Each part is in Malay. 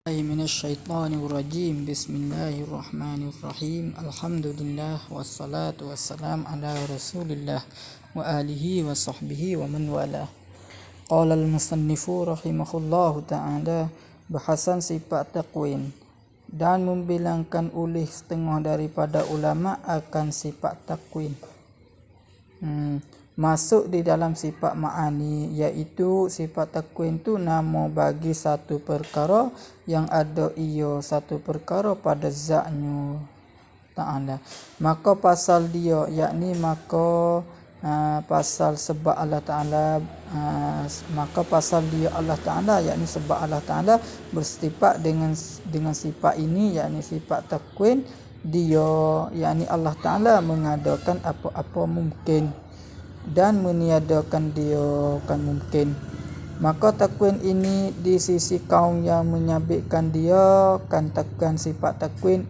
Minasyaitonirrajim. Bismillahirrahmanirrahim. Alhamdulillah wassalatu wassalam ala Rasulillah wa alihi wa sahbihi wa man wala. Qala al-musannifu rahimahullahu ta'ala, bahasan sifat takwin dan membilangkan oleh setengah daripada ulama akan sifat takwin. Masuk di dalam sifat ma'ani, iaitu sifat takwin tu nama bagi satu perkara yang ada ia satu perkara pada zatnya ta'ala. Maka pasal dia, yakni pasal sebab Allah Ta'ala, maka pasal dia Allah Ta'ala, yakni sebab Allah Ta'ala bersifat dengan sifat ini, yakni sifat takwin. Dia, yakni Allah Ta'ala mengadakan apa-apa mungkin dan meniadakan dia kan mungkin. Maka takwin ini di sisi kaum yang menyabitkan dia kan sifat takwin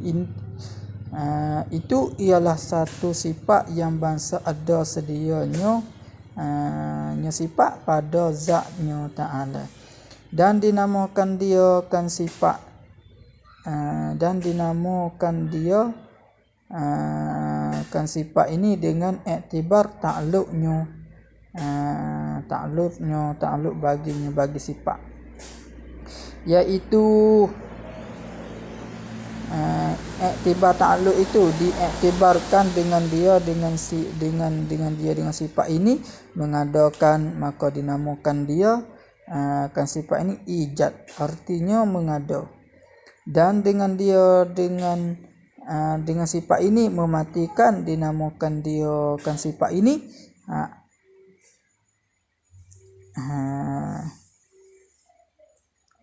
itu ialah satu sifat yang bangsa ada sedianya sifat pada zatnya ta'ala, dan dinamakan dia kan sifat kan sifat ini dengan iktibar ta'alluq baginya bagi sifat, iaitu iktibar ta'alluq itu diiktibarkan dengan sifat ini mengadakan, maka dinamakan dia kan sifat ini ijad, artinya mengada, dan dengan sifat ini mematikan, dinamakan dia kan sifat ini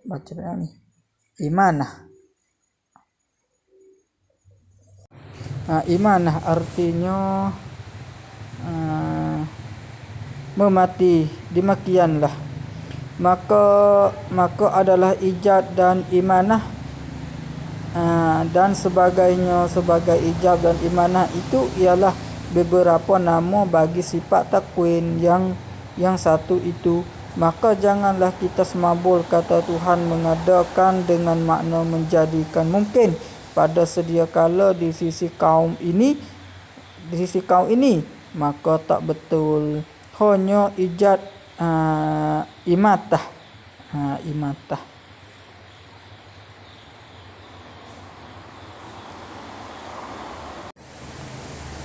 baca ni imanah. Imanah artinya memati, demikianlah. Maka adalah ijab dan imanah dan sebagainya, sebagai ijab dan imanah itu ialah beberapa nama bagi sifat takwin yang satu itu. Maka janganlah kita semabul kata Tuhan mengadakan dengan makna menjadikan mungkin pada sedia kala di sisi kaum ini, maka tak betul. Hanya ijad imatah.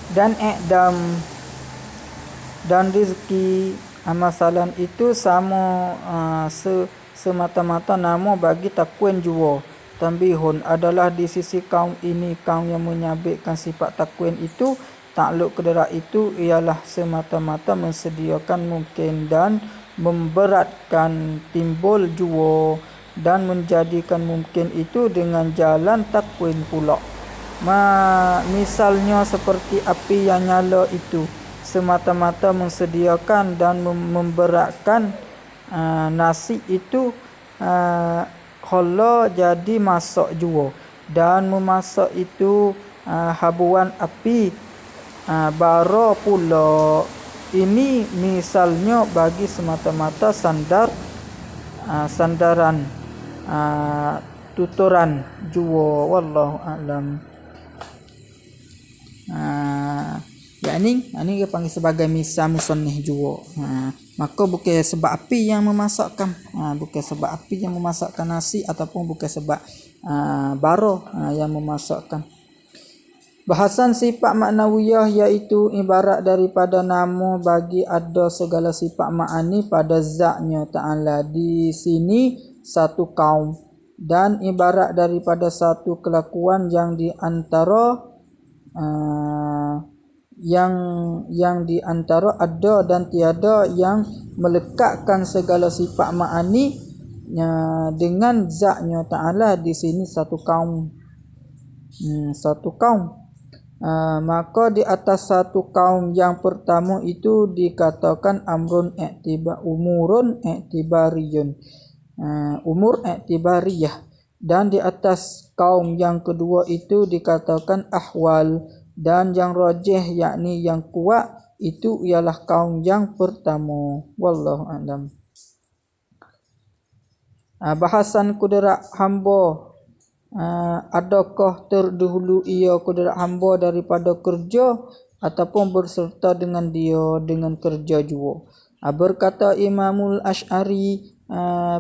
Dan i'dam dan rizki amasalan itu sama semata-mata nama bagi takwin jua. Tambihun adalah di sisi kaum ini, kaum yang menyabitkan sifat takwin itu, takluk kedera itu ialah semata-mata mensediakan mungkin dan memberatkan timbul jua, dan menjadikan mungkin itu dengan jalan takwin pula. Misalnya seperti api yang nyala itu semata-mata mensediakan dan memberatkan nasi itu kalau jadi masak jua, dan memasak itu habuan api bara pula. Ini misalnya bagi semata-mata sandaran tuturan jua, wallahu a'lam. Ini dia panggil sebagai misal musannif jua. Maka bukan sebab api yang memasakkan, bukan sebab api yang memasakkan nasi, ataupun bukan sebab bara yang memasakkan. Bahasan sifat maknawiyah, iaitu ibarat daripada nama bagi ada segala sifat ma'ani pada zatnya ta'ala. Di sini satu kaum, dan ibarat daripada satu kelakuan yang di antara yang di antara ada dan tiada, yang melekatkan segala sifat ma'ani dengan zatnya ta'ala. Di sini satu kaum. Maka di atas satu kaum yang pertama itu dikatakan umurun i'tibariyun, umur i'tibariyah, dan di atas kaum yang kedua itu dikatakan ahwal, dan yang rajih, yakni yang kuat, itu ialah kaum yang pertama. Wallahu a'lam. Bahasan kudrat hamba, adakah terdahulu ia kudrat hamba daripada kerja ataupun berserta dengan dia dengan kerja juga. Berkata Imamul Asy'ari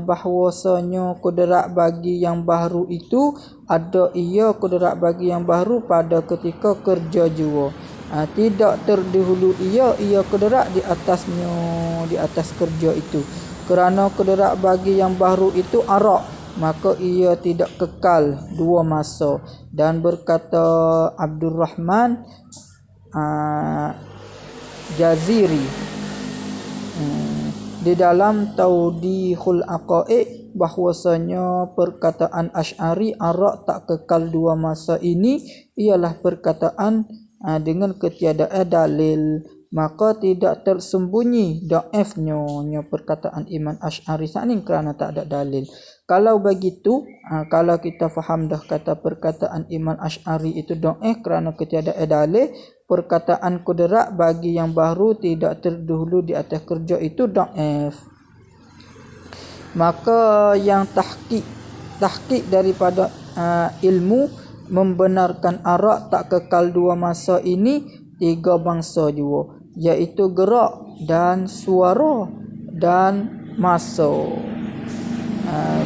bahwasanya kudrat bagi yang baru itu ada ia kudrat bagi yang baru pada ketika kerja juga. Tidak terdahulu ia kudrat di atas kerja itu. Kerana kudrat bagi yang baru itu arak, maka ia tidak kekal dua masa. Dan berkata Abdul Rahman Jaziri di dalam Tawdihul Aqaid bahwasanya perkataan Asy'ari arak tak kekal dua masa ini ialah perkataan dengan ketiadaan dalil, maka tidak tersembunyi dhaifnya perkataan Imam Asy'ari sani kerana tak ada dalil. Kalau begitu, kalau kita faham dah kata perkataan Imam Asy'ari itu dhaif kerana ketiadaan dalil, perkataan kudrat bagi yang baru tidak terdahulu di atas kerja itu dhaif. Maka yang tahqiq daripada ilmu membenarkan arak tak kekal dua masa ini tiga bangsa juga, iaitu gerak dan suara dan masa,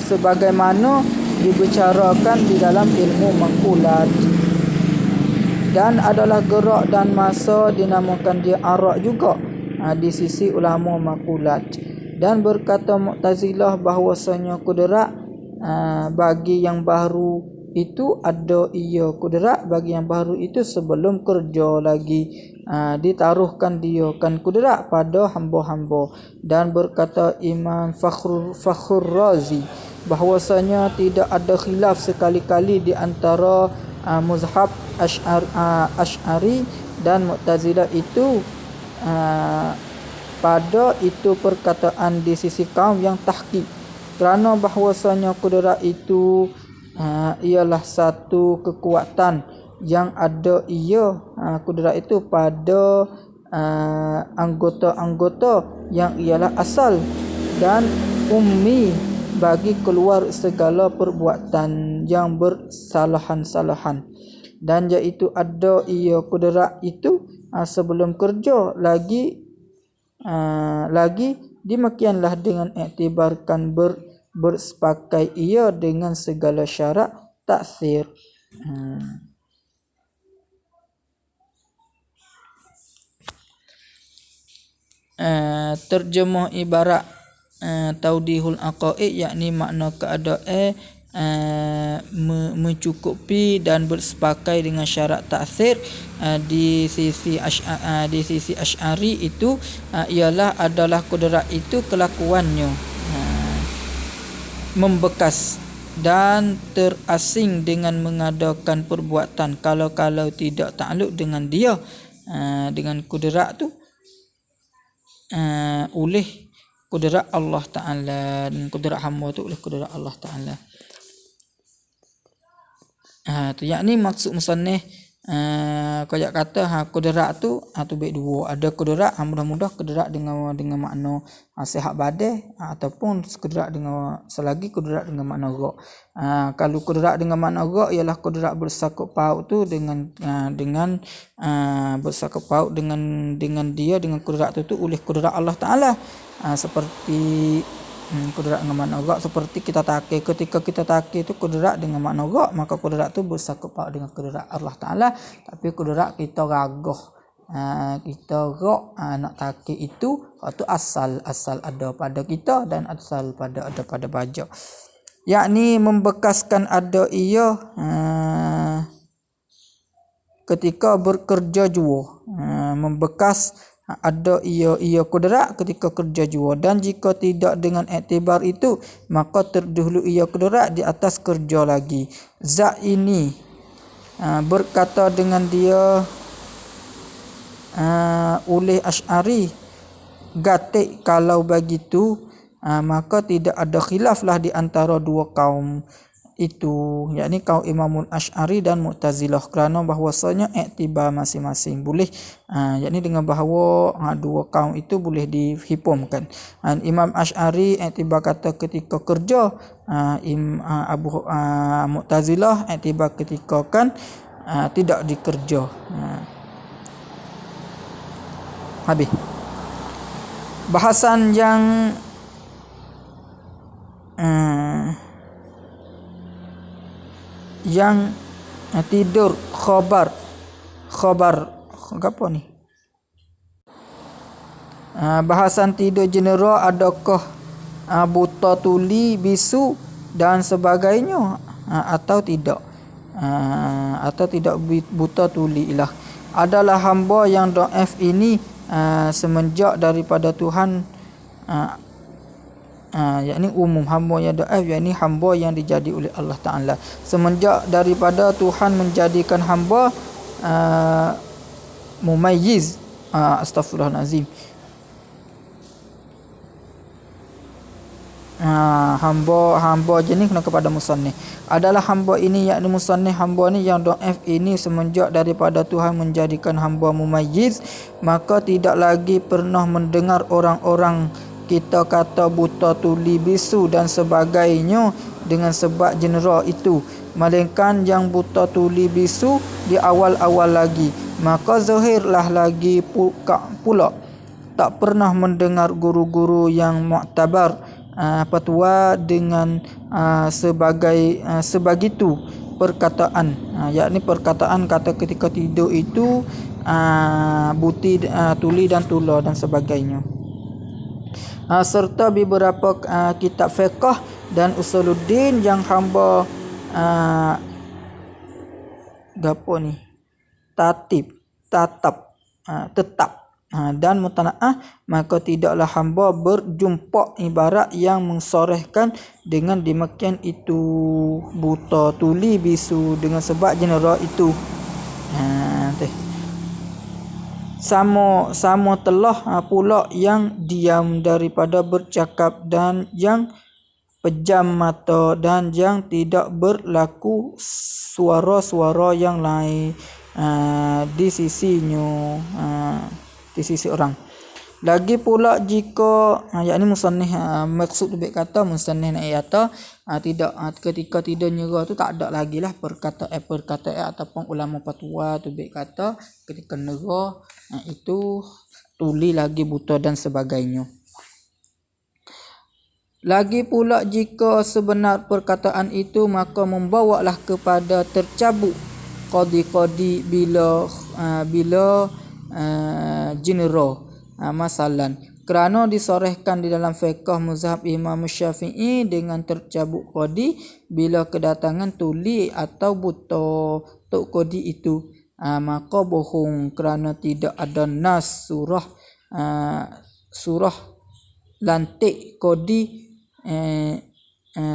sebagaimana dibicarakan di dalam ilmu maqalat. Dan adalah gerak dan masa dinamakan dia arak juga di sisi ulama maqalat. Dan berkata Mu'tazilah bahwasanya kudrat bagi yang baru itu ada ia kudrat bagi yang baru itu sebelum kerja lagi, ditaruhkan dia kan kudrat pada hamba-hamba. Dan berkata Imam Fakhrur Razi bahwasanya tidak ada khilaf sekali-kali di antara mazhab Asy'ari dan Mu'tazilah itu pada itu perkataan di sisi kaum yang tahqiq, kerana bahwasanya kudrat itu ialah satu kekuatan yang ada kudrat itu pada anggota-anggota yang ialah asal dan ummi bagi keluar segala perbuatan yang bersalahan-salahan. Dan iaitu ada kudrat itu sebelum kerja lagi demikianlah dengan iktibarkan bersepakai ia dengan segala syarat taksir. Terjemah ibarat Tawdihul Aqaid, yakni makna keadaan mencukupi dan bersepakai dengan syarat taksir di sisi Asy'ari itu ialah adalah kudrat itu kelakuannya membekas dan terasing dengan mengadakan perbuatan kalau tidak takluk dengan dia dengan kudrat tu oleh kudrat Allah Ta'ala, dan kudrat hamba tu oleh kudrat Allah Ta'ala. Tu yakni maksud musannif kaya kata kudrat tu baik dua. Ada kudrat mudah-mudah kudrat dengan makna sihat badan ataupun kudrat dengan selagi kudrat dengan makna ghaib. Kalau kudrat dengan makna ghaib ialah kudrat bersangkut paut tu dengan bersangkut paut dengan dia dengan kudrat tu oleh kudrat Allah Taala. Seperti kudrat dengan makna ghaib, seperti kita takir, ketika kita takir tu kudrat dengan makna ghaib, maka kudrat tu bersangkut paut dengan kudrat Allah Taala. Tapi kudrat kita ragah, kita nak takir itu asal ada pada kita dan asal ada pada baja, yakni membekaskan ada ia ketika bekerja jua, membekas ada ia kudrat ketika kerja jua. Dan jika tidak dengan iktibar itu, maka terdahulu ia kudrat di atas kerja lagi. Zat ini berkata dengan dia oleh Asy'ari, gatik kalau begitu maka tidak ada khilaflah di antara dua kaum, itu, yakni kaum Imamul Asy'ari dan Mu'tazilah, kerana bahwasanya iktibar masing-masing boleh, yakni dengan bahawa dua kaum itu boleh dihipumkan. Imam Asy'ari iktibar kata ketika kerja, Mu'tazilah iktibar ketika kan tidak dikerja. Habis. Bahasan yang tidur khabar apa ni? Bahasan tidur general, adakah buta tuli, bisu dan sebagainya atau tidak, buta tuli ilah adalah hamba yang dhaif ini semenjak daripada Tuhan, yakni umum hamba yang dhaif, yakni hamba yang dijadi oleh Allah Ta'ala semenjak daripada Tuhan menjadikan hamba mumayyiz, astaghfirullahalazim, hamba jenis kena kepada musannif adalah hamba ini, yakni musannif, hamba ni yang dhaif ini semenjak daripada Tuhan menjadikan hamba mumayyiz, maka tidak lagi pernah mendengar orang-orang kita kata buta tuli, bisu dan sebagainya dengan sebab general itu, melainkan yang buta tuli, bisu di awal-awal lagi. Maka zahirlah lagi pula tak pernah mendengar guru-guru yang mu'tabar fatwa dengan sebagitu perkataan, yakni perkataan kata ketika tidur itu buti, tuli dan tula dan sebagainya, serta beberapa kitab fiqh dan usuluddin yang hamba tetap dan mutana'ah, maka tidaklah hamba berjumpa ibarat yang mensorehkan dengan demikian itu buta tuli, bisu dengan sebab general itu. Sama telah pula yang diam daripada bercakap dan yang pejam mata dan yang tidak berlaku suara-suara yang lain di sisinya, di sisi orang. Lagi pula jika yakni musannif maksud lebih kata musannif nak kata tidak ketika tidur nyerah tu tak ada lagi lah perkataan ataupun ulama fatwa tu lebih kata ketika nyerah itu tuli lagi, buta dan sebagainya. Lagi pula jika sebenar perkataan itu, maka membawalah kepada tercabut qadi-qadi bila general, masalan kerana disorehkan di dalam fiqh mazhab Imam Syafi'i dengan tercabut qadi bila kedatangan tuli atau buta tok qadi itu, maka bohong kerana tidak ada nas surah lantik qadi,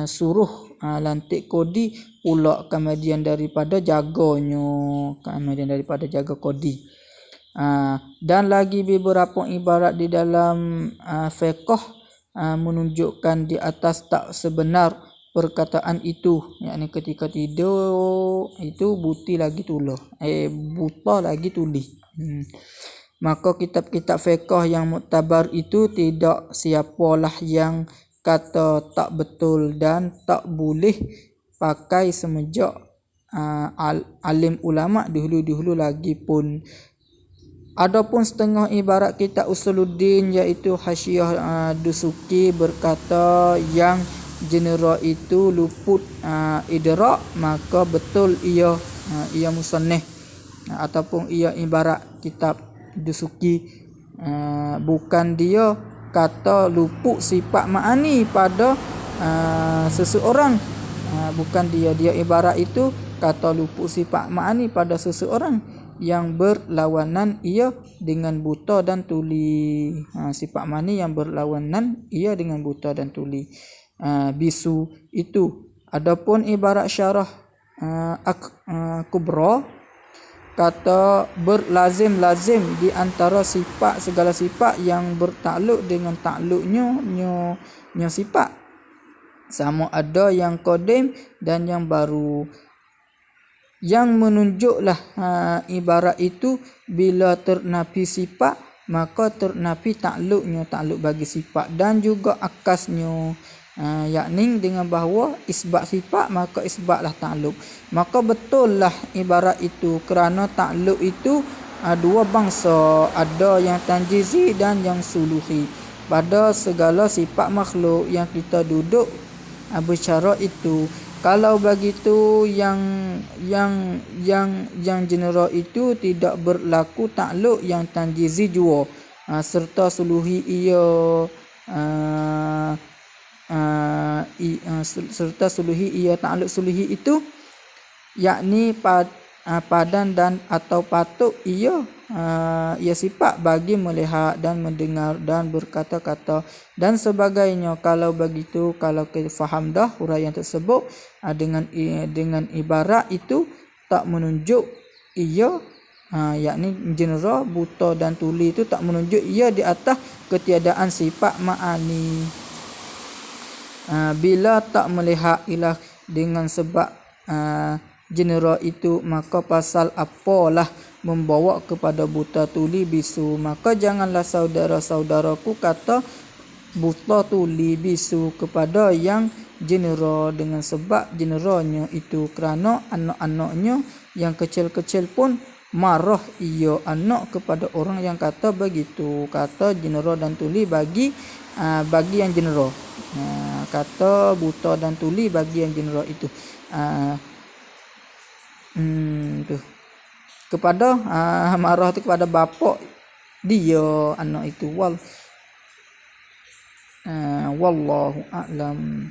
suruh lantik qadi pula kemudian daripada jaga qadi. Dan lagi beberapa ibarat di dalam fiqh menunjukkan di atas tak sebenar perkataan itu, yakni ketika tidur itu buta lagi tuli. Maka kitab-kitab fiqh yang muktabar itu tidak siapalah yang kata tak betul dan tak boleh pakai semenjak alim ulama dahulu-dahulu lagi pun. Adapun setengah ibarat kitab usuluddin iaitu Hasyiah Dusuki berkata yang general itu luput idrak, maka betul ia musannif ataupun ia ibarat kitab Dusuki, bukan dia kata luput sifat ma'ani pada seseorang, bukan dia ibarat itu kata luput sifat ma'ani pada seseorang yang berlawanan ia dengan buta dan tuli, sifat ma'ani yang berlawanan ia dengan buta dan tuli, bisu itu. Adapun ibarat syarah kubra kata berlazim di antara sifat, segala sifat yang bertakluk dengan takluknya sifat, sama ada yang qadim dan yang baru. Yang menunjuklah ibarat itu bila ternafi sifat maka ternafi takluknya, takluk bagi sifat, dan juga akasnya, yakni dengan bahawa isbat sifat maka isbatlah takluk. Maka betul lah ibarat itu kerana takluk itu dua bangsa, ada yang tanjizi dan yang suluhi. Pada segala sifat makhluk yang kita duduk bercara itu, kalau begitu yang general itu tidak berlaku takluk yang tanjizi jua, serta suluhi ia serta suluhi ia takluk suluhi itu yakni padan dan atau patut ia sifat bagi melihat dan mendengar dan berkata-kata dan sebagainya. Kalau begitu, kalau kita faham dah huraian tersebut, dengan ibarat itu tak menunjuk ia yakni general buta dan tuli itu tak menunjuk ia di atas ketiadaan sifat ma'ani. Bila tak melihat ilah dengan sebab general itu, maka pasal apalah membawa kepada buta tuli bisu. Maka janganlah saudara-saudaraku kata buta tuli bisu kepada yang general dengan sebab generalnya itu, kerana anak-anaknya yang kecil-kecil pun marah ia anak kepada orang yang kata begitu. Kata general dan tuli bagi yang general, kata buta dan tuli bagi yang general itu, tu kepada marah tu kepada bapak dia anak itu. Wallahu a'lam.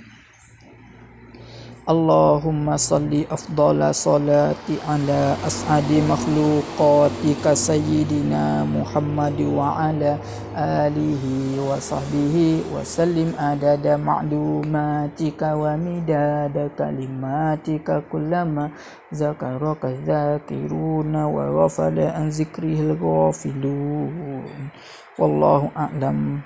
Allahumma salli afdala salati ala as'adi makhluqatika sayyidina Muhammad wa ala alihi wa sahbihi wa sallim adada ma'lumatika wa midada kalimatika kullama zakaraka zakiruna wa ghafala an zikrihil ghafilun. Wallahu a'lam.